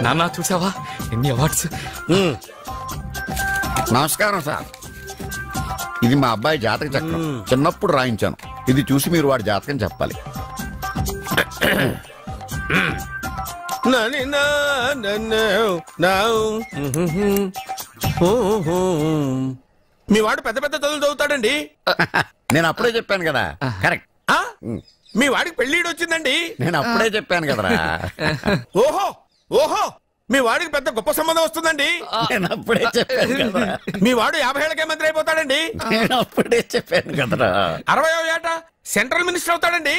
నాన్న చూసావా ఎన్ని అవార్డ్స్. నమస్కారం సార్. ఇది మా అబ్బాయి జాతక చక్రం. చిన్నప్పుడు రాయించాను. ఇది చూసి మీరు వాడి జాతకం చెప్పాలి. మీ వాడు పెద్ద పెద్ద చదువులు చదువుతాడండి. నేను అప్పుడే చెప్పాను కదా. కరెక్ట్. మీ వాడికి పెళ్లిడు వచ్చిందండి. నేను అప్పుడే చెప్పాను కదరా. ఓహో ఓహో మీ వాడికి పెద్ద గొప్ప సంబంధం వస్తుందండి. నేను అప్పుడే చెప్పాను కదరా. మీ వాడు 50 ఏళ్ళకే మంత్రి అయిపోతాడండి. నేను అప్పుడే చెప్పాను కదరా. 60వ ఏట సెంట్రల్ మినిస్టర్ అవుతాడండి.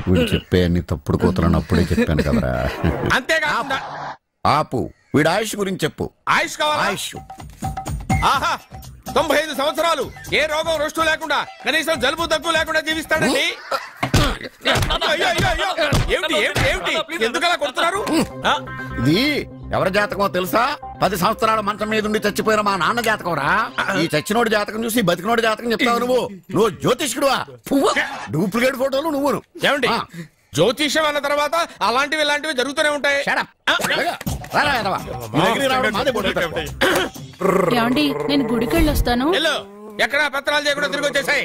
వీడు చెప్పే అన్ని తప్పుడు కూతురని అప్పుడే చెప్పాను కదరా. అంతేకాకుండా ఆపు. వీడు ఆయుష్ గురించి చెప్పు. ఆయుష్ కావాలా? ఆయుష్ ఆహా 95 సంవత్సరాలు ఏ రోగం రుష్టు లేకుండా కనీసం జలుబు దగ్గు లేకుండా జీవిస్తాడండి. ఎందుకలా కొడుతున్నారు? ఇది ఎవరి జాతకమో తెలుసా? 10 సంవత్సరాల మంచం మీద ఉండి చచ్చిపోయిన మా నాన్న జాతకం రా. ఈ చచ్చినోడి జాతకం చూసి బతికినోడి జాతకం చెప్తావు నువ్వు జ్యోతిష్కుడువా? డూప్లికేట్ ఫోటోలు నువ్వు. ఏమండి జ్యోతిష్యం అన్న తర్వాత అలాంటివి ఇలాంటివి జరుగుతూనే ఉంటాయి. ఏమండి నేను గుడికెళ్ళి వస్తాను. ఎక్కడ పత్రాలు చేయకుండా తిరిగి వచ్చేసాయి.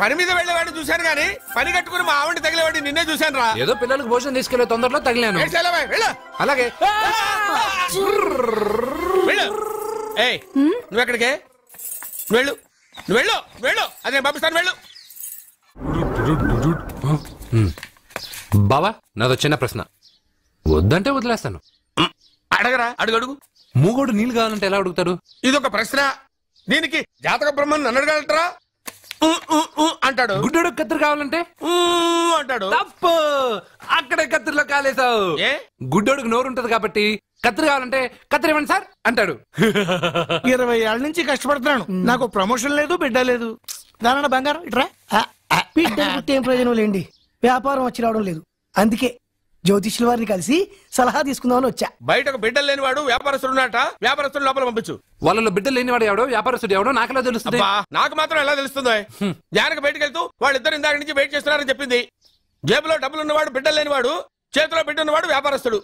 పని మీద వెళ్ళేవాడిని చూశాను గానీ పని కట్టుకుని మా ఆవిడ తగిలేవాడి నిన్నే చూశాను రా. ఏదో పిల్లలకు భోజనం తీసుకెళ్లే తొందరలో తగిలాను. అలాగే నువ్వెక్కడికే? వెళ్ళు వెళ్ళు వెళ్ళు. అదే పంపిస్తాను వెళ్ళు. బావా నాదో చిన్న ప్రశ్న. వద్దంటే వదిలేస్తాను. అడగరా? అడుగు అడుగు. మూగోడు నీళ్ళు కావాలంటే ఎలా అడుగుతాడు? ఇదొక ప్రశ్న. దీనికి జాతక బ్రహ్మను నన్ను అడగలటరా? అంటాడు. గుడ్డోడు కత్తిరి కావాలంటే అంటాడు. తప్పు. అక్కడే కత్తిరిలో కాలేసావు. గుడ్డోడికి నోరు ఉంటది కాబట్టి కత్తిరి కావాలంటే కత్తిరి ఇవ్వండి సార్ అంటాడు. 20 ఏళ్ళ నుంచి కష్టపడుతున్నాను. నాకు ప్రమోషన్ లేదు, బిడ్డ లేదు. దానన్న బంగారం ఇట్రా. బిడ్డ ఏం ప్రయోజనం లేండి. వ్యాపారం వచ్చి రావడం లేదు. అందుకే జ్యోతిష్యుల వారిని కలిసి సలహా తీసుకుందామని వచ్చా. బయటకు బిడ్డలు లేనివాడు వ్యాపారస్తుడు ఉన్నట. వ్యాపారస్తుడు లోపల పంపించు. వాళ్ళలో బిడ్డలు లేనివాడు ఎవడో వ్యాపారస్తుడు ఎవడో నాకు ఎలా తెలుస్తుంది? నాకు మాత్రం ఎలా తెలుస్తుందో? జానకి బయటకు వెళ్తూ వాళ్ళిద్దరు ఇందాక నుంచి వెయిట్ చేస్తున్నారని చెప్పింది. జేబులో డబ్బులు ఉన్నవాడు బిడ్డలు లేనివాడు, చేతిలో బిడ్డ ఉన్నవాడు వ్యాపారస్తుడు.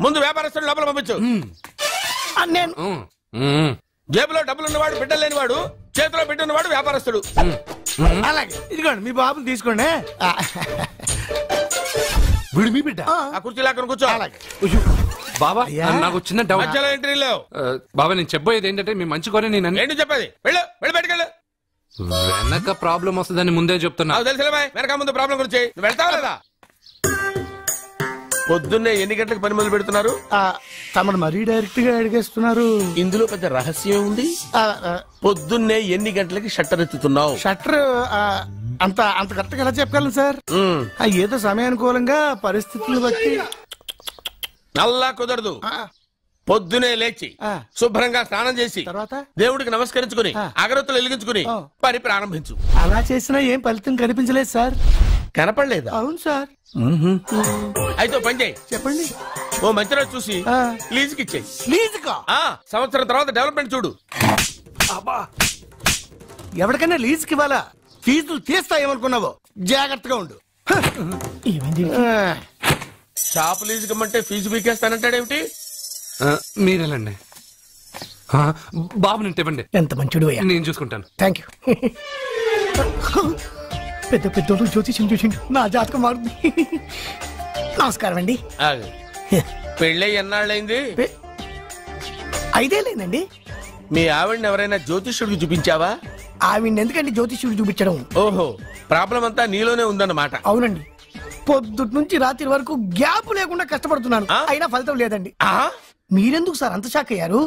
ముందు వ్యాపారస్తుడు లోపల పంపించు. జేబులో డబ్బులు ఉన్నవాడు బిడ్డలు లేనివాడు, చేతిలో బిడ్డ ఉన్నవాడు వ్యాపారస్తుడు. అలాగే ఇదిగోండి మీ బాబుని తీసుకోండి. వీడు మీ బిడ్డ? ఆ కుర్చీ లాక్కని కూర్చో. బాబా నాకు చిన్న డౌట్. మధ్యలో ఎంట్రీ లేవు. బాబా నేను చెప్పబోయేది ఏంటంటే మీ మంచి కోరే నేను ఏంటి చెప్పేది? వెళ్ళు వెళ్ళి బయటకు వెళ్ళు. వెనక ప్రాబ్లం వస్తుందని ముందే చెప్తున్నా. తెలుసులే వెనక ముందు ప్రాబ్లం గురించి. నువ్వు వెళ్తావా లేదా? పొద్దున్నే ఎన్ని గంటలకు పని మొదలు పెడుతున్నారు? తమను మరీ డైరెక్ట్ గా అడిగేస్తున్నారు. ఇందులో పెద్ద రహస్యం ఉంది. పొద్దున్నే ఎన్ని గంటలకి షట్టర్ ఎత్తుతున్నావు? షట్టర్ అంత కరెక్ట్ గా ఎలా చెప్పగలను సార్? ఏదో సమయానుకూలంగా పరిస్థితులను బట్టి. అల్లా కుదరదు. పొద్దునే లేచి శుభ్రంగా స్నానం చేసి తర్వాత దేవుడికి నమస్కరించుకుని అగరత్తులు వెలిగించుకుని పని ప్రారంభించు. అలా చేసినా ఏం ఫలితం కనిపించలేదు సార్. కనపడలేదా? అవును సార్. అయితే పని చేయి. చెప్పండి. ఓ మంచి రోజు చూసి లీజుకి ఇచ్చేయి. లీజుకా? సంవత్సరం తర్వాత డెవలప్మెంట్ చూడు. ఎవరికైనా లీజుకి ఇవ్వాలా? ఫీజులు తీస్తాయేమనుకున్నావో జాగ్రత్తగా ఉండు. షాప్ లీజుకి ఇమ్మంటే ఫీజు పీకేస్తానంటాడేమిటి? మీరేలండి. బాబు నేను ఇవ్వండి. ఎంత మంచిడు. నేను చూసుకుంటాను. Thank you. పెద్ద పెద్దోడు జ్యోతిష్యం చూసిండు. నా జాతకం మారుంది. నమస్కారం అండి. పెళ్ళై ఎన్నాళ్ళైంది? 5 ఏళ్ళైందండి. మీ ఆవిడని ఎవరైనా జ్యోతిష్యుడికి చూపించావా? ఆవిడ ఎందుకండి జ్యోతిష్యుడు చూపించడం? ఓహో ప్రాబ్లం అంతా నీలోనే ఉందన్నమాట. అవునండి. పొద్దుటి నుంచి రాత్రి వరకు గ్యాప్ లేకుండా కష్టపడుతున్నాను. అయినా ఫలితం లేదండి. మీరెందుకు సార్ అంత షాక్ అయ్యారు?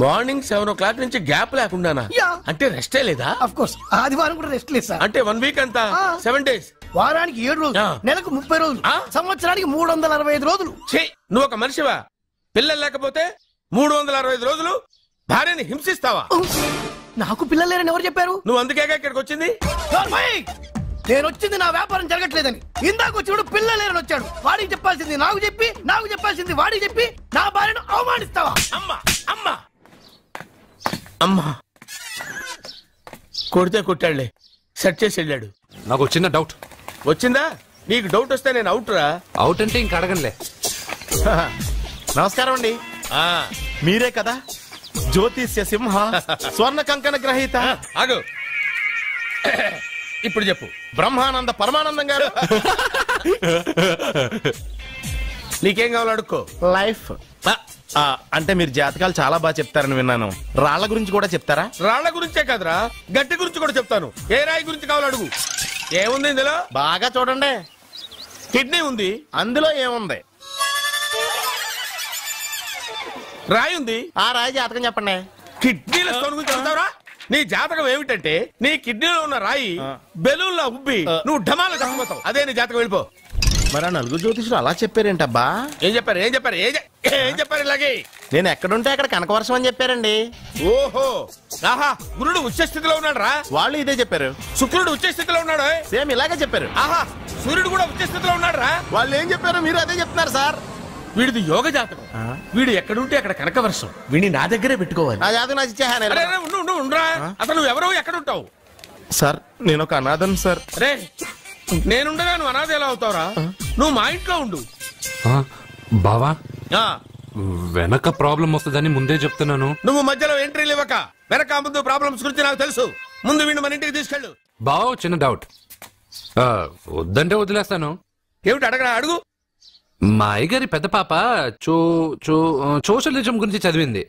మార్నింగ్ 7 o'clock నుంచి గ్యాప్ లేకుండానా? అంటే రెస్టే లేదా? ఆఫ్ కోర్స్ ఆదివారం కూడా రెస్ట్ లేదు సార్. అంటే 1 week అంతా 7 days. వారానికి 7 రోజులు, నెలకు 30 రోజులు, సంవత్సరానికి 365 రోజులు. నువ్వు ఒక మనిషివా? పిల్లలు లేకపోతే 365 రోజులు భార్యని హింసిస్తావా? నాకు పిల్లలు లేరని ఎవరు చెప్పారు? నువ్వు అందుకేగా ఇక్కడికి వచ్చింది. నేను వచ్చింది నా వ్యాపారం జరగట్లేదని. ఇందాక వచ్చినప్పుడు పిల్ల లేరని వచ్చాడు. వాడికి చెప్పాల్సింది నాకు చెప్పి, నాకు చెప్పాల్సింది వాడికి చెప్పి నా భార్యను అవమానిస్తావా? అమ్మా అమ్మా అమ్మా కొడితే కొట్టాడులే, సెట్ చేసి వెళ్ళాడు. నాకు చిన్న డౌట్. వచ్చిందా? నీకు డౌట్ వస్తే నేను అవుట్ రా. అవుట్ అంటే ఇంక అడగనులే. నమస్కారం అండి. మీరే కదా జ్యోతిష్య సింహ స్వర్ణ కంకణ గ్రహీత? ఆగు, ఇప్పుడు చెప్పు. బ్రహ్మానంద పరమానందం గారు. నీకేం కావాలో అడుక్కో. లైఫ్ అంటే మీరు జాతకాలు చాలా బాగా చెప్తారని విన్నాను. రాళ్ల గురించి కూడా చెప్తారా? రాళ్ల గురించే కాదురా, గట్టి గురించి కూడా చెప్తాను. ఏ రాయి గురించి కావాలో అడుగు. ఏముంది ఇందులో? బాగా చూడండి. కిడ్నీ ఉంది. అందులో ఏముంది? రాయి ఉంది. ఆ రాయి జాతకం చెప్పండి. కిడ్నీల స్టోన్ గురించి చెప్తావురా? నీ జాతకం ఏమిటంటే నీ కిడ్నీలో ఉన్న రాయి బెలూన్లా ఉబ్బి నువ్వు ఢమాల చచ్చిపోతావు. అదే నీ జాతకం. వెళ్ళిపో. మరి ఆ నలుగురు జ్యోతిషులు అలా చెప్పారేంటబ్బా? ఏం చెప్పారు? ఏం చెప్పారు? ఏం చెప్పారు? ఇలాగే నేను ఎక్కడుంటే అక్కడ కనకవర్షం అని చెప్పారండి. ఓహో, ఆహా, గురుడు ఉచ్చ స్థితిలో ఉన్నాడు రా. వాళ్ళు ఇదే చెప్పారు. శుక్రుడు ఉచ్చ స్థితిలో ఉన్నాడు. సేమ్ ఇలాగే చెప్పారు. ఆహా, సూర్యుడు కూడా ఉచ్చ స్థితిలో ఉన్నాడు రా. వాళ్ళు ఏం చెప్పారు మీరు అదే చెప్తున్నారు సార్. వీడిది యోగ జాతకం. వీడు ఎక్కడుంటే అక్కడ కనకవర్షం. వీడిని నా దగ్గరే పెట్టుకోవాలి. ఆ జాతకం నాకు ఇచ్చేహాను. అరే, అరే, ఉండురా. అసలు నువ్వు ఎవరో ఎక్కడుంటావు? సార్ నేను ఒక అనాథం సార్. రే, నేనుండగా నువ్వు అనాథ ఎలా అవుతావురా? నువ్వు మా ఇంట్లో ఉండు. బావా, ఆ, వెనక ప్రాబ్లం వస్తుందని ముందే చెప్తున్నాను. నువ్వు మధ్యలో ఎంట్రీలు ఇవ్వక. వెనక ముందు ప్రాబ్లమ్స్ గురించి నాకు తెలుసు. ముందు వీడిని మన ఇంటికి తీసుకెళ్ళు. బావా, చిన్న డౌట్. వద్దంటే వదిలేస్తాను. ఏమిటి అడగరా? అడుగు. మా అయ్యగారి పెద్ద పాప సోషలిజం గురించి చదివింది.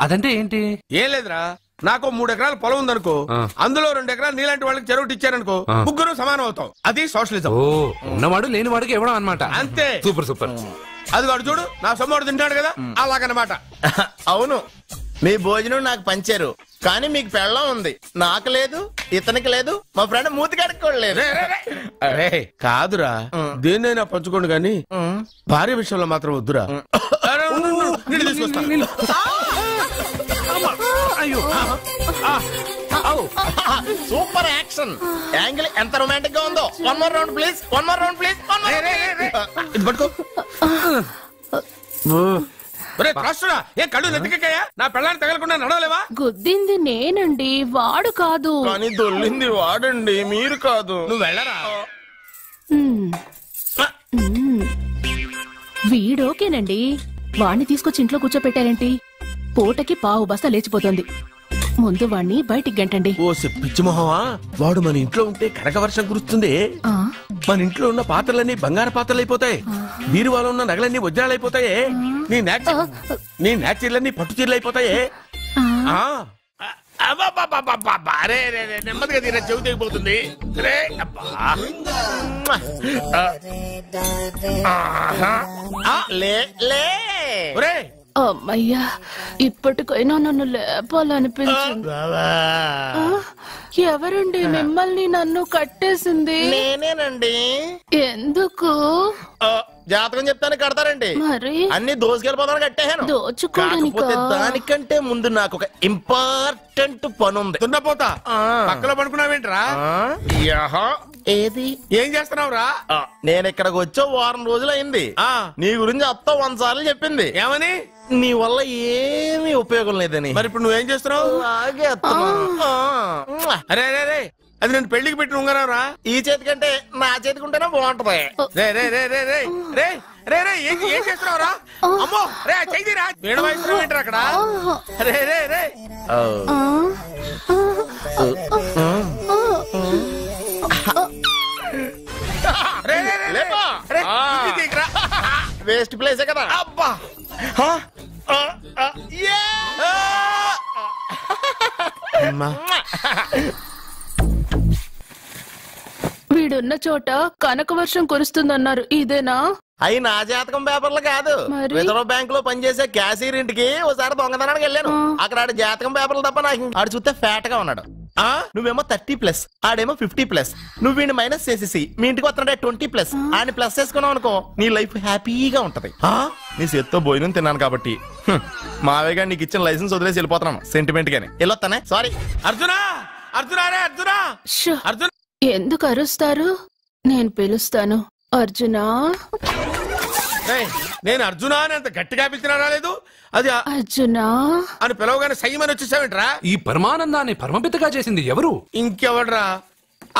అదంటే ఏంటి? ఏం లేదురా, నాకు 3 ఎకరాల పొలం ఉందనుకో, అందులో 2 ఎకరాలు నీలాంటి వాళ్ళకి చెరువు ఇచ్చారనుకో, ముగ్గురు సమానం అవుతాం. అది సోషలిజం. ఓ, ఉన్నవాడు లేనివాడికి ఇవ్వడం అన్నమాట. అంతే. Super super. అది వాడు చూడు, నా సొమ్మడు తింటాడు కదా, అలాగనమాట. అవును, మీ భోజనం నాకు పంచారు, కానీ మీకు పెళ్ళం ఉంది, నాకు లేదు, ఇతనికి లేదు, మా ఫ్రెండ్ మూతి కడుక్కోలేదు. అరే కాదురా, దేన్నైనా పంచుకోండి గాని భార్య విషయంలో మాత్రం వద్దురా. సూపర్ యాక్షన్ యాంగిల్ ఎంత రొమాంటిక్ గా ఉందో. One more round please, one more round please. ఇది పట్టుకో. ఏ కళ్ళు నెత్తికెక్కాయా? నా పెళ్ళాన్ని తగలకుండా నడవలేవా? గుద్దింది నేనండి, వాడు కాదు. కానీ దొల్లింది వాడండి, మీరు కాదు. నువ్వు వెళ్ళరా. వీడోకేనండి, వాణ్ణి తీసుకొచ్చి ఇంట్లో కూర్చోపెట్టారేంటి? పూటకి పావు బస్తా లేచిపోతుంది. ముందు వాణ్ణి బయటికి గంటండి. ఓ పిచ్చి మొహమా, వాడు మన ఇంట్లో ఉంటే కనక వర్షం కురుస్తుంది. మన ఇంట్లో ఉన్న పాత్రలన్నీ బంగారు పాత్రలు అయిపోతాయి, బీరువాలో ఉన్న నగలన్నీ వజ్రాలు అయిపోతాయి, నీ నాచీర్లన్నీ పట్టు చీరలు అయిపోతాయి. నెమ్మదిగా తీరా, చెవి తెగిపోతుంది. అమ్మయ్యా, ఇప్పటికైనా నన్ను లేపాలనిపించింది. ఎవరండి మిమ్మల్ని నన్ను కట్టేసింది? నేనేనండి. ఎందుకు? జాతకం చెప్తాను కడతారండి. మరి అన్ని దోసుకెళ్ళిపోతాను కట్టేహాను. దోచుకోవడానికా? దానికంటే ముందు నాకు ఒక ఇంపార్టెంట్ పని ఉంది. తున్నపోతా పక్కలో పడుకున్నావేంట్రా? ఏది? ఏం చేస్తున్నావురా? నేను ఇక్కడికి వచ్చో వారం రోజులు అయింది. నీ గురించి అత్త 100 సార్లు చెప్పింది. ఏమని? నీ వల్ల ఏమీ ఉపయోగం లేదని. మరి ఇప్పుడు నువ్వేం చేస్తున్నావు? అరే అరే రే, అది నేను పెళ్లికి పెట్టిన ఉంగరం రా. ఈ చేతి కంటే నా చేతికి ఉంటేనే బాగుంటది. రే రే రే రే రే రే రే రే ఏం చేస్తున్నావు రా? అమ్మో రే, చెయ్యిరా. వీణ వాయిస్తున్నావు ఏంట్రా అక్కడ? రే రే రే వేస్ట్ ప్లేసే కదా. అబ్బా, వీడున్న చోట కనక వర్షం కురుస్తుందన్నారు, ఇదేనా? అయి నా జాతకం పేపర్లు కాదు. రిజర్వ్ బ్యాంక్ లో పనిచేసే క్యాషియర్ ఇంటికి ఒకసారి దొంగతనానికి వెళ్ళాను. అక్కడ ఆడి జాతకం పేపర్లు తప్ప నాకు ఆడు చూస్తే ఫ్యాట్ గా ఉన్నాడు. నువ్వేమో 30+, ఆడేమో 50+. నువ్వు వీడిని మైనస్ చేసేసి మీ ఇంటికి వస్తున్నాడే 20+. ఆయన ప్లస్ చేసుకున్నావు అనుకో, నీ లైఫ్ హ్యాపీగా ఉంటది. నీ చేత్తో భోజనం తిన్నాను కాబట్టి మావేగా నీకు ఇచ్చిన లైసెన్స్ వదిలేసి వెళ్ళిపోతున్నాను సెంటిమెంట్ గాని. వెళ్ళొస్తానే. సారీ. అర్జునా, అర్జునా రే, అర్జునా, అర్జున్ ఎందుకు అరుస్తారు? నేను పిలుస్తాను. అర్జునా, నేను అర్జునా అని అంత గట్టిగా పిలిచినా రాలేదు. అది అర్జునా అని పిలవగానే సైమని వచ్చేసావేంట్రా? ఈ పరమానందాన్ని పరమపితగా చేసింది ఎవరు? ఇంకెవడ్రా?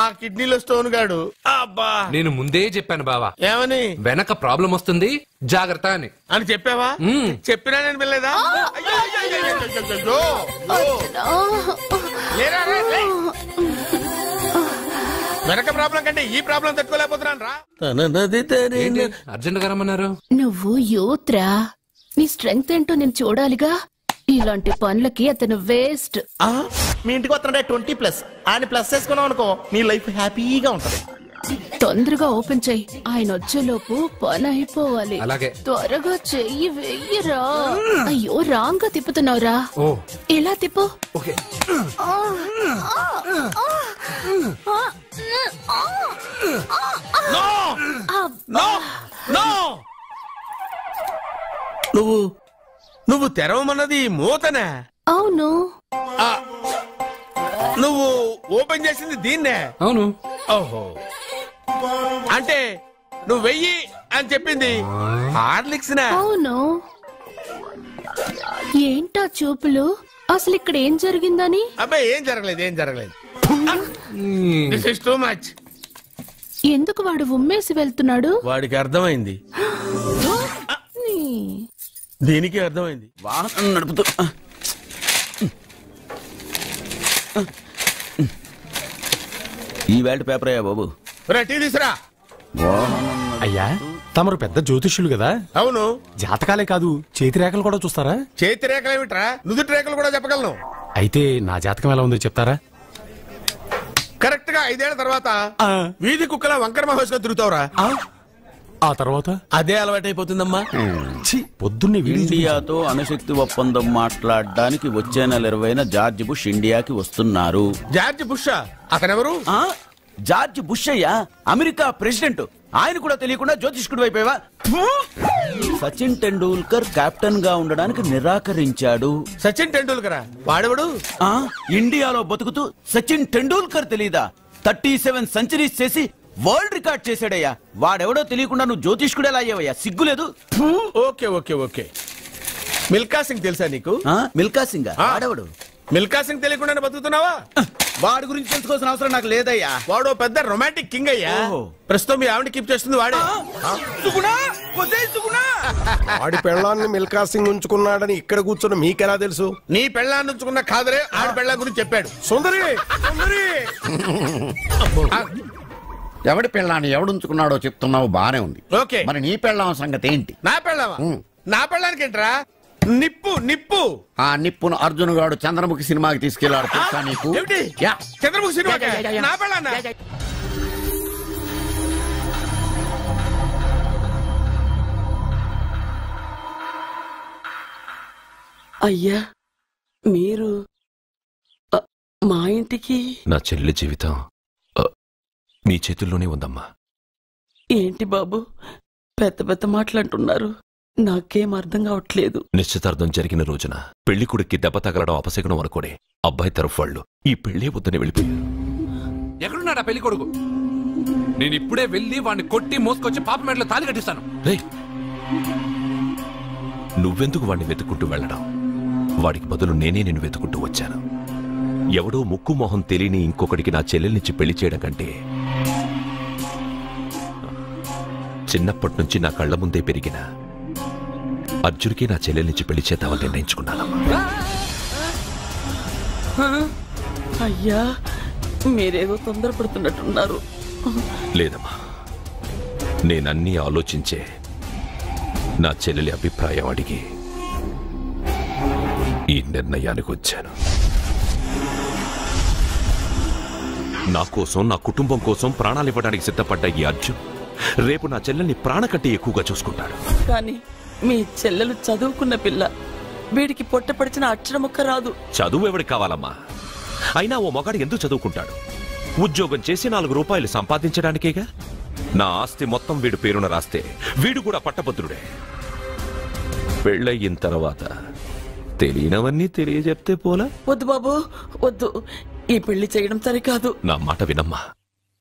ఆ కిడ్నీలో స్టోన్ గాడు. అబ్బా, నేను ముందే చెప్పాను బావా, ఏమని? వెనక ప్రాబ్లం వస్తుంది, జాగ్రత్త అని. అని చెప్పావా? చెప్పినా నేను పిల్లలేదా? వెనక ప్రాబ్లం కంటే ఈ ప్రాబ్లం తట్టుకోలేకపోతున్నాను రా. అర్జెంట్ గా రమ్మన్నారు. నువ్వు యూత్రా, నీ స్ట్రెంగ్త్ ఏంటో నేను చూడాలిగా. ఇలాంటి పనులకి అతను వేస్ట్. మీ ఇంటికి వస్తుంటే 20+ ఆయన ప్లస్ చేసుకున్నావు అనుకో, నీ లైఫ్ హ్యాపీగా ఉంటది. తొందరగా ఓపెన్ చెయ్యి, ఆయన వచ్చేలోపు పని అయిపోవాలి. అలాగే. త్వరగా చెయ్యి వెయ్యరా. అయ్యో, రాంగ్ గా తిప్పుతున్నావురా. ఓ, ఇలా తిప్పు. ఓకే. నువ్వు తెరవమన్నది మూతనే? అవును. నువ్వు ఓపెన్ చేసింది దీన్నే? అవును. ఓహో, అంటే నువ్వు వెయ్యి అని చెప్పింది హార్లిక్స్? అవును. ఏంటా చూపులు? అసలు ఇక్కడ ఏం జరిగిందని? అబ్బాయి, ఏం జరగలేదు. This is too much. ఎందుకు వాడు ఉమ్మేసి వెళ్తున్నాడు? వాడికి అర్థమైంది, దీనికి అర్థమైంది. వాహనం నడుపుతూ ఈ వేల్ట్ పేపర్ అయ్యా బాబు. టీ తీసురా. అయ్యా, తమరు పెద్ద జ్యోతిష్యులు కదా. అవును. జాతకాలే కాదు, చేతి రేఖలు కూడా చూస్తారా? చేతి రేఖలు ఏమిట్రా, నుదుటి రేఖలు కూడా చెప్పగలను. అయితే నా జాతకం ఎలా ఉందో చెప్తారా? కరెక్ట్ గా 5 ఏళ్ల తర్వాత వీధి కుక్కల వంకర మహేష్ గా తిరుగుతావురా. ఆ తర్వాత అదే అలవాటైపోతుందమ్మా. పొద్దున్నే ఇండియాతో అణుశక్తి ఒప్పందం మాట్లాడడానికి వచ్చే నెల 20న జార్జ్ బుష్ ఇండియాకి వస్తున్నారు. జార్జ్ బుషా? అతనెవరు? జార్జ్ బుష్ అయ్యా, అమెరికా ప్రెసిడెంట్. ఆయన కూడా తెలియకుండా జ్యోతిష్కుడు అయిపోయావా? సచిన్ టెండూల్కర్ కెప్టెన్ గా ఉండడానికి నిరాకరించాడు. సచిన్ టెండూల్కరా? వాడెవడు? ఇండియాలో బతుకుతూ సచిన్ టెండూల్కర్ తెలీదా? 37 సెంచరీస్ చేసి వరల్డ్ రికార్డ్ చేశాడయ్యా. వాడెవడో తెలియకుండా నువ్వు జ్యోతిష్కుడు ఎలా అయ్యావయ్యా? సిగ్గులేదు. Okay okay okay. Milkha Singh తెలుసా నీకు? మిల్కా సింగ్? వాడెవడు? మిల్కా సింగ్ తెలియకుండా బతుకుతున్నావా? వాడి గురించి తెలుసుకోవాల్సిన అవసరం నాకు లేదయ్యా. వాడు పెద్ద రొమాంటిక్ కింగ్ అయ్యా. ప్రస్తుతం మీ ఆవిడ కీప్ చేస్తుంది వాడే. ఆడి పెళ్ళాన్ని మిల్కా సింగ్ ఉంచుకున్నాడని ఇక్కడ కూర్చొని మీకెలా తెలుసు? నీ పెళ్ళాన్ని ఉంచుకున్న కాదరే ఆడి పెళ్ళాం గురించి చెప్పాడు. సుందరి ఎవడి పెళ్ళాన్ని ఎవడుంచుకున్నాడో చెప్తున్నావు, బానే ఉంది. ఓకే, మరి నీ పెళ్ళాం సంగతి ఏంటి? నా పెళ్ళావా? నా పెళ్ళానికి ఏంట్రా? నిప్పు నిప్పు. ఆ నిప్పును అర్జున్ గాడు చంద్రముఖి సినిమాకి తీసుకెళ్లాడు తెలుసా నీకు? చంద్రముఖి సినిమా నా పెళ్ళాన్న? అయ్యా, మీరు మా ఇంటికి? నా చెల్లి జీవితం మీ చేతుల్లోనే ఉందమ్మా. ఏంటి బాబు, పెద్ద పెద్ద మాటలంటున్నారు? నాకేం అర్థం కావట్లేదు. నిశ్చితార్థం జరిగిన రోజున పెళ్లి కొడుక్కి దెబ్బ తగలడం అపశకునం అనుకోడే అబ్బాయి తరఫు వాళ్ళు ఈ పెళ్లే వద్దని వెళ్ళిపోయారు. ఎక్కడున్నాడా పెళ్లి కొడుకు? నేను ఇప్పుడే వెళ్ళి వాడిని కొట్టి మోసుకొచ్చి పాప మెడలో తాళి కట్టిస్తాను. రే, నువ్వెందుకు వాడిని వెతుక్కుంటూ వెళ్ళడం? వాడికి బదులు నేనే నిన్ను వెతుకుంటూ వచ్చాను. ఎవడో ముక్కు మొహం తెలియని ఇంకొకడికి నా చెల్లెల్నిచ్చి పెళ్లి చేయడం కంటే చిన్నప్పటి నుంచి నా కళ్ల ముందే పెరిగిన అర్జున్కి నా చెల్లెల్నిచ్చి పెళ్లి చేద్దామని నిర్ణయించుకున్నానమ్మా. అయ్యా, మీరేదో తొందరపడుతున్నట్టున్నారు. లేదమ్మా, నేనన్నీ ఆలోచించే నా చెల్లెలి అభిప్రాయం అడిగి ఈ నిర్ణయానికి వచ్చాను. నా కోసం, నా కుటుంబం కోసం ప్రాణాలు ఇవ్వడానికి సిద్ధపడ్డ ఈ అర్జున్ రేపు నా చెల్లెల్ని ప్రాణ కంటే ఎక్కువగా చూసుకుంటాడు. కానీ మీ చెల్లెలు చదువుకున్న పిల్ల, వీడికి పొట్టపడిచిన అక్షరముక్క రాదు. చదువు ఎవడికి కావాలమ్మా? అయినా ఓ మగాడు ఎందుకు చదువుకుంటాడు? ఉద్యోగం చేసి 4 రూపాయలు సంపాదించడానికేగా. నా ఆస్తి మొత్తం వీడు పేరున రాస్తే వీడు కూడా పట్టభద్రుడే. పెళ్ళయిన తర్వాత తెలియనవన్నీ తెలియజెప్తే పోలా? వద్దు బాబు, వద్దు. ఈ పెళ్లి చేయడం సరికాదు. నా మాట వినమ్మా.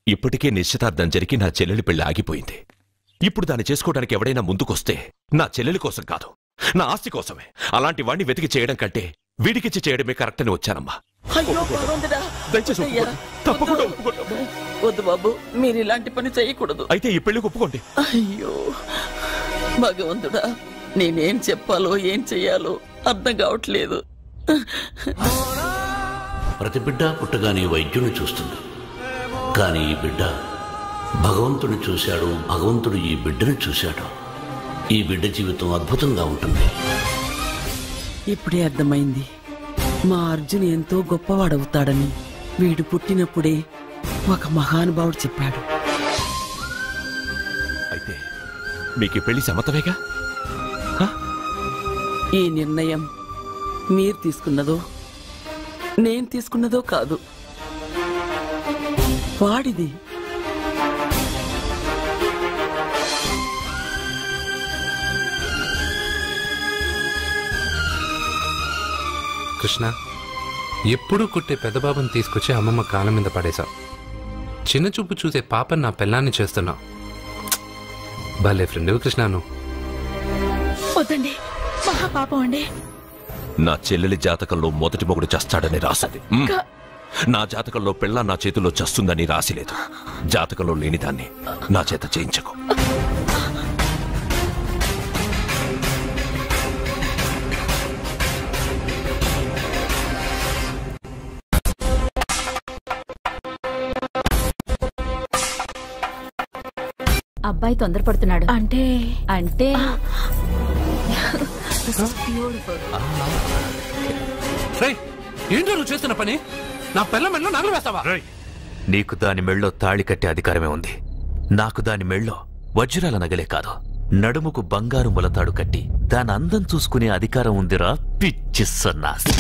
ఇప్పటికే నిశ్చితార్థం జరిగి నా చెల్లెలి పెళ్లి ఆగిపోయింది. ఇప్పుడు దాన్ని చేసుకోవడానికి ఎవడైనా ముందుకొస్తే నా చెల్లెలి కోసం కాదు, నా ఆస్తి కోసమే. అలాంటి వాణ్ణి వెతికి చేయడం కంటే వీడికిచ్చి చేయడమే కరెక్ట్ అని వచ్చానమ్మా. దయచేసి తప్పకుండా వద్దు బాబు, మీరు ఇలాంటి పని చేయకూడదు. అయితే ఈ పెళ్లికి ఒప్పుకోండి. అయ్యో భగవంతుడా, నేనేం చెప్పాలో ఏం చెయ్యాలో అర్థం కావట్లేదు. ప్రతి బిడ్డ పుట్టగానే వైద్యుని చూస్తుంది, కానీ ఈ బిడ్డ భగవంతుని చూశాడు, భగవంతుడు ఈ బిడ్డను చూశాడు. ఈ బిడ్డ జీవితం అద్భుతంగా ఉంటుంది. ఇప్పుడే అర్థమైంది, మా అర్జున్ ఎంతో గొప్పవాడవుతాడని. వీడు పుట్టినప్పుడే ఒక మహానుభావుడు చెప్పాడు. అయితే మీకు ఈ పెళ్లి సమ్మతమేగా? ఈ నిర్ణయం మీరు తీసుకున్నదో నేను తీసుకున్నదో కాదు, వాడిది. కృష్ణ, ఎప్పుడూ కుట్టే పెద్దబాబుని తీసుకొచ్చి అమ్మమ్మ కాలం మీద పడేశావు. చిన్న చూపు చూసే పాపని నా పెళ్ళాన్ని చేస్తున్నావు. భలే ఫ్రెండ్ కృష్ణ నువ్వు. వద్దండి, మహా పాపం అండి. నా చెల్లెలి జాతకంలో మొదటి మొగుడు చస్తాడని రాసింది. నా జాతకంలో పెళ్ళ నా చేతిలో చస్తుందని రాసిలేదు. జాతకంలో లేనిదాన్ని నా చేత చేయించకు. అబ్బాయి తొందరపడుతున్నాడు. అంటే అంటే ఏంటో నువ్వు చేస్తున్న పని? నా పిల్ల మెళ్ళో నగలు వేస్తావా? నీకు దాని మెళ్ళో తాళి కట్టే అధికారమే ఉంది. నాకు దాని మెళ్ళో వజ్రాల నగలే కాదు, నడుముకు బంగారు ములతాడు కట్టి దాని అందం చూసుకునే అధికారం ఉందిరా పిచ్చి సన్నాసి.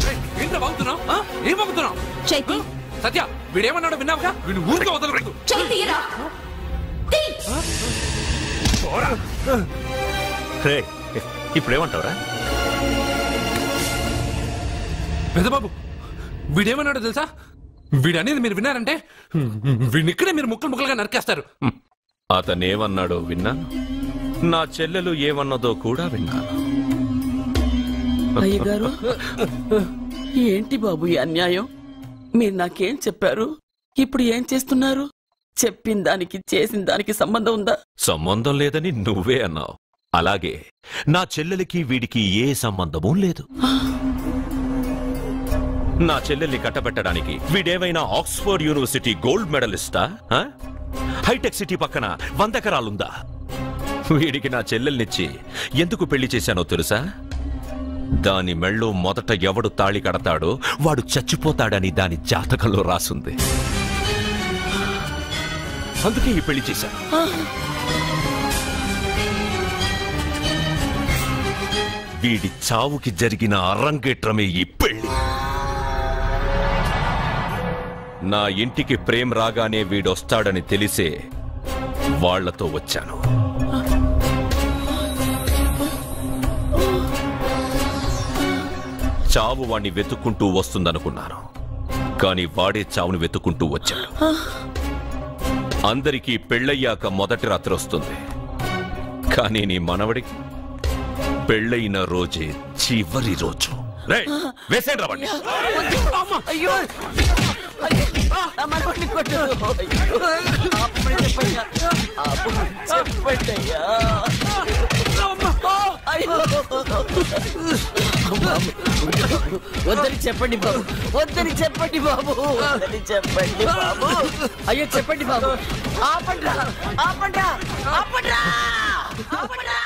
సత్య, వీడేమన్నాడు విన్నావుగా? వీడు ఊరికే వదలకూడదు. ఇప్పుడేమంటావురా? పెద్దబాబు, వీడేమన్నాడో తెలుసా? వీడనేది మీరు విన్నారంటే వీడినిక్కడే మీరు ముక్కలు ముక్కలుగా నరికేస్తారు. అతనేమన్నాడో విన్నాను, నా చెల్లెలు ఏమన్నదో కూడా విన్నాను. అయ్యగారు, ఏంటి బాబు ఈ అన్యాయం? మీరు నాకేం చెప్పారు, ఇప్పుడు ఏం చేస్తున్నారు? చెప్పిన దానికి చేసిన దానికి సంబంధం ఉందా? సంబంధం లేదని నువ్వే అన్నావు. అలాగే నా చెల్లెలికి వీడికి ఏ సంబంధమూ లేదు. నా చెల్లెల్ని కట్టబెట్టడానికి వీడేమైనా ఆక్స్ఫర్డ్ యూనివర్సిటీ గోల్డ్ మెడలిస్టా? హైటెక్ సిటీ పక్కన 100 ఎకరాలుందా? వీడికి నా చెల్లెల్నిచ్చి ఎందుకు పెళ్లి చేశానో తెలుసా? దాని మెళ్ళో మొదట ఎవడు తాళి కడతాడో వాడు చచ్చిపోతాడని దాని జాతకంలో రాసుంది. అందుకే ఈ పెళ్లి చేశాను. వీడి చావుకి జరిగిన అరంగేట్రమే ఈ పెళ్లి. నా ఇంటికి ప్రేమ్ రాగానే వీడొస్తాడని తెలిసే వాళ్లతో వచ్చాను. చావు వాణ్ణి వెతుక్కుంటూ వస్తుందనుకున్నాను, కానీ వాడే చావుని వెతుక్కుంటూ వచ్చాడు. అందరికీ పెళ్ళయ్యాక మొదటి రాత్రి వస్తుంది, కానీ నీ మనవడికి పెళ్ళైన రోజే చివరి రోజు. వేసేండి రావండి. అయ్యో, వద్దని చెప్పండి బాబు, వద్దని చెప్పండి బాబు, వద్దని చెప్పండి బాబు. అయ్యో చెప్పండి బాబు, ఆపండ్రా, ఆపండ్రా, ఆపండ్రా, ఆపండ్రా.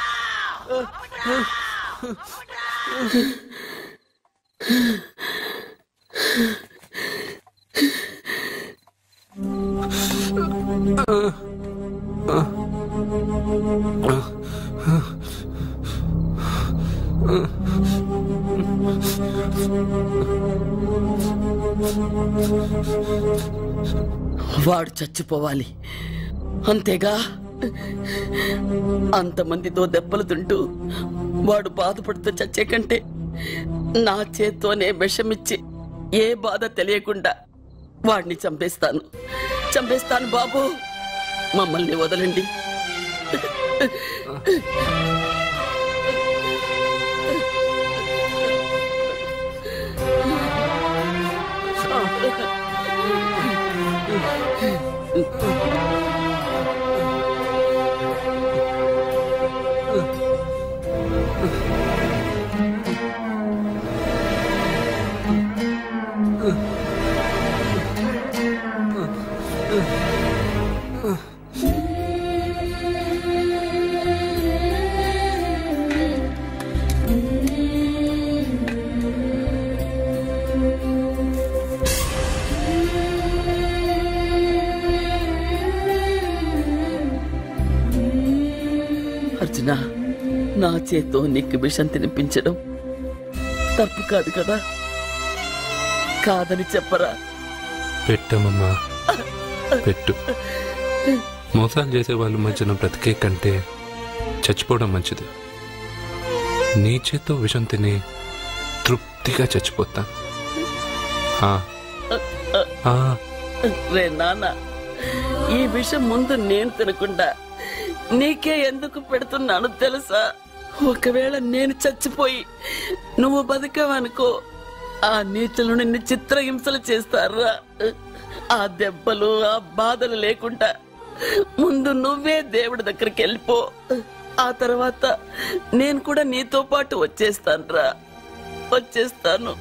వాడు చచ్చిపోవాలి అంతేగా. అంతమందితో దెబ్బలు తింటూ వాడు బాధపడుతూ చచ్చే కంటే నా చేత్తోనే విషమిచ్చి ఏ బాధ తెలియకుండా వాడిని చంపేస్తాను చంపేస్తాను బాబు, మమ్మల్ని వదలండి. అర్జున, నా చేత్తో నీకు విషం తినిపించడం తప్పు కాదు కదా? కాదని చెప్పరా? పెట్టమమ్మా, పెట్టు. మోసాలు చేసే వాళ్ళ మధ్యన బ్రతికే కంటే చచ్చిపోవడం మంచిది. నీ చేత్తో విషం తిని తృప్తిగా చచ్చిపోతా. రే నాన్న, ఈ విషయం ముందు నేను తినకుండా నీకే ఎందుకు పెడుతున్నాను తెలుసా? ఒకవేళ నేను చచ్చిపోయి నువ్వు బతికావనుకో, ఆ నీచులు నిన్ను చిత్రహింసలు చేస్తారా? ఆ దెబ్బలు ఆ బాధలు లేకుండా ముందు నువ్వే దేవుడి దగ్గరికి వెళ్ళిపో. ఆ తర్వాత నేను కూడా నీతో పాటు వచ్చేస్తాను. వచ్చేస్తాను.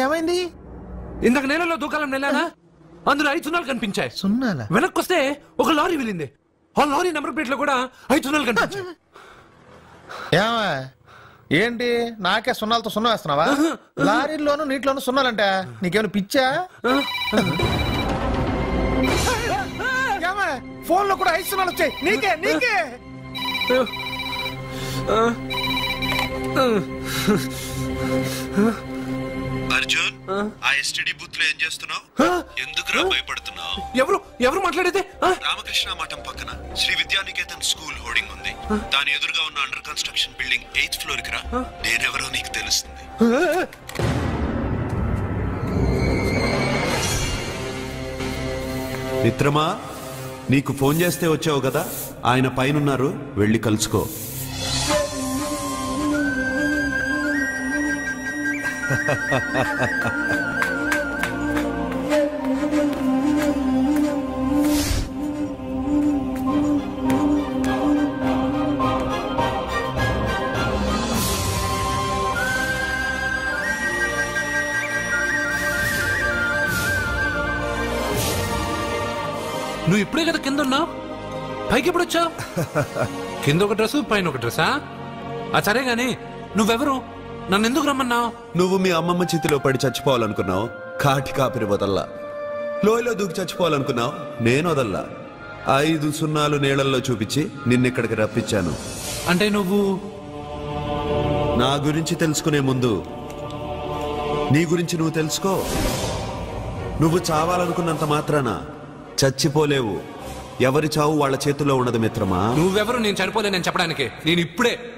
ఏమైంది? ఇందాక నేలలో దూకాలం నెలానా, అందులో 5 సున్నాలు కనిపించాయి. సున్నాలా? వెనక్కొస్తే ఒక లారీ వెళ్ళింది. ఆ లారీ నెంబర్ ప్లేట్ లో కూడా 5 సున్నాలు కనిపించాయి. ఏంటి నాకే సున్నాలతో సున్నా వేస్తున్నావా? లారీల్లోనూ నీటిలోనూ సున్నాలంట. నీకేమైనా పిచ్చా? ఫోన్ లో కూడా 5 సున్నాలు వచ్చాయి. నీకే నీకే అర్జున్, ఆ ఎస్టీడీ బూత్ లో ఏం చేస్తున్నావు? ఎందుకురా భయపడుతున్నావు? ఎవరు మాట్లాడేది? రామకృష్ణ మఠం పక్కన శ్రీ విద్యానికేతన్ స్కూల్ హోర్డింగ్ ఉంది. దాని ఎదురుగా ఉన్న under construction building 8th floor కి రా. నేనెవరో నీకు తెలుస్తుంది. మిత్రమా, నీకు ఫోన్ చేస్తే వచ్చావు కదా, ఆయన పైనున్నారు, వెళ్ళి కలుసుకో. నువ్వు ఇప్పుడే కదా కింద ఉన్నావు, పైకి ఎప్పుడు వచ్చావు? కింద ఒక డ్రెస్, పైన ఒక డ్రెస్సా? సరే గాని నువ్వెవరు? నన్ను ఎందుకు రమ్మన్నావు? నువ్వు మీ అమ్మమ్మ చేతిలో పడి చచ్చిపోవాలనుకున్నావు, కాటి కాపిరి వదల్లా. లోయలో దూకి చచ్చిపోవాలనుకున్నావు, నేను వదల్లా. 5 సున్నాలు నీళ్ళల్లో చూపించి నిన్నెక్కడికి రప్పించాను. అంటే నువ్వు నా గురించి తెలుసుకునే ముందు నీ గురించి నువ్వు తెలుసుకో. నువ్వు చావాలనుకున్నంత మాత్రాన చచ్చిపోలేవు. ఎవరి చావు వాళ్ళ చేతుల్లో ఉండదు మిత్రమా. నువ్వెవరు నేను చనిపోలేనని చెప్పడానికి? నేను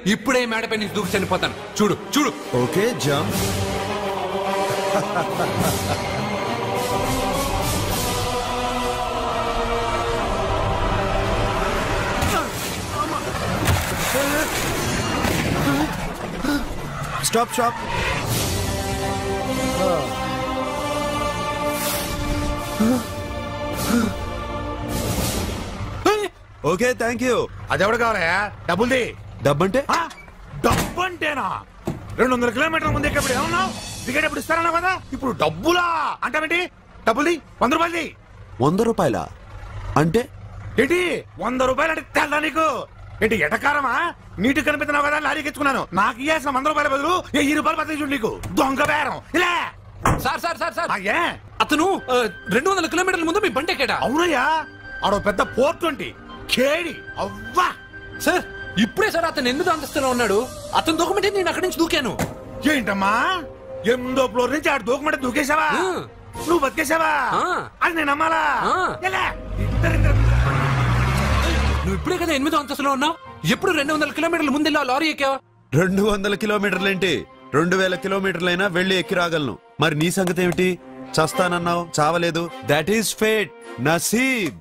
ఇప్పుడే మేడపై నుంచి దూకి చనిపోతాను. చూడు చూడు. Okay, jump. Stop stop. Okay, thank you. అదెవడు కావాలయా? డబ్బుల్ది. డబ్బంటే? డబ్బంటేనా? 200 కిలోమీటర్ల ముందు ఎక్కడ ఏమన్నావు? టికెట్ ఎప్పుడు ఇస్తారన్నావు కదా, ఇప్పుడు డబ్బులా అంటావేంటి? డబ్బుల్ది 100 రూపాయలది. 100 రూపాయల అంటే ఏంటి 100 రూపాయలు అంటే తెల్దా నీకు? ఏంటి ఎటకారమా? నీటి కనిపిస్తున్నావు కదా లారీకి ఎత్తుకున్నాను. నాకు ఇయ్యాల్సిన 100 రూపాయల బదులు 1000 రూపాయలు బతికి చూడు నీకు. దొంగ బేరం ఇలా. సార్ సార్ సార్ సార్ అతను 200 కిలోమీటర్ల ముందు మీ బండి ఎక్కాడా? అవునయ్యా, ఆడో పెద్ద 420 కేడి. అవ్వా సార్ ఇప్పుడే సార్ అతను ఎందుకు అంతస్తులో ఉన్నాడు? అతను దూకమంటే నేను అక్కడి నుంచి దూకాను. ఏంటమ్మా 8వ ఫ్లోర్ నుంచి ఆడు దూకమంటే దూకేశావా? నువ్వు బతికేశావా? అది నేను నమ్మాలా? నువ్వు ఇప్పుడే కదా 8వ అంతస్తులో ఉన్నావు. ఎప్పుడు 200 కిలోమీటర్ల ముందు లారీ ఎక్కావా? 200 కిలోమీటర్లేంటి, 2000 కిలోమీటర్లైనా వెళ్ళి ఎక్కి రాగలను. మరి నీ సంగతి ఏమిటి? చస్తానన్నావు, చావలేదు. That is fate, నసీబ్.